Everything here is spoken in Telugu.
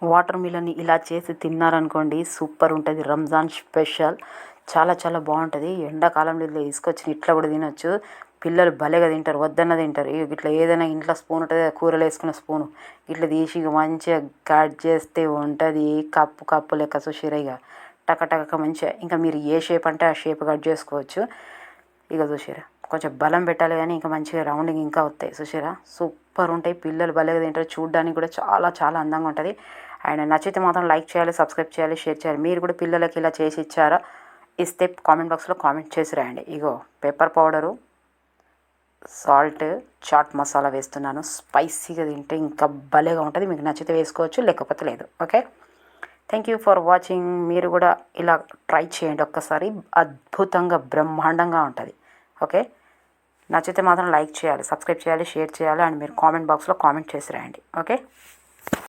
వాటర్ మిలన్ని ఇలా చేసి తిన్నారనుకోండి సూపర్ ఉంటుంది. రంజాన్ స్పెషల్ చాలా చాలా బాగుంటుంది. ఎండాకాలంలో ఇట్లా తీసుకొచ్చి ఇట్లా కూడా తినొచ్చు. పిల్లలు భలేగా తింటారు, వద్దన్న తింటారు. ఇట్లా ఏదైనా ఇంట్లో స్పూన్ ఉంటుంది కదా, కూరలు వేసుకున్న స్పూను, ఇట్లా తీసి మంచిగా కట్ చేస్తే ఉంటుంది కప్పు కప్పు లెక్క. చూసిరా ఇక టక మంచిగా, ఇంకా మీరు ఏ షేప్ అంటే ఆ షేప్ కట్ చేసుకోవచ్చు. ఇక చూసిరా కొంచెం బలం పెట్టాలి కానీ ఇంకా మంచిగా రౌండింగ్ ఇంకా వస్తాయి. చూసిరా సూపర్ ఉంటాయి. పిల్లలు భలేగా తింటారు. చూడడానికి కూడా చాలా చాలా అందంగా ఉంటుంది. అండ్ నచ్చితే మాత్రం లైక్ చేయాలి, సబ్స్క్రైబ్ చేయాలి, షేర్ చేయాలి. మీరు కూడా పిల్లలకి ఇలా చేసి ఇచ్చారా? ఇస్తే కామెంట్ బాక్స్లో కామెంట్ చేసి రాయండి. ఇగో pepper powder, salt, chaat masala వేస్తున్నాను. స్పైసీగా తింటే ఇంకా భలేగా ఉంటుంది. మీకు నచ్చితే వేసుకోవచ్చు, లేకపోతే లేదు. Okay, thank you for watching. మీరు కూడా ఇలా ట్రై చేయండి ఒక్కసారి. అద్భుతంగా బ్రహ్మాండంగా ఉంటుంది. ఓకే, నచ్చితే మాత్రం లైక్ చేయాలి, సబ్స్క్రైబ్ చేయాలి, షేర్ చేయాలి. అండ్ మీరు కామెంట్ బాక్స్లో కామెంట్ చేసి రాయండి. ఓకే.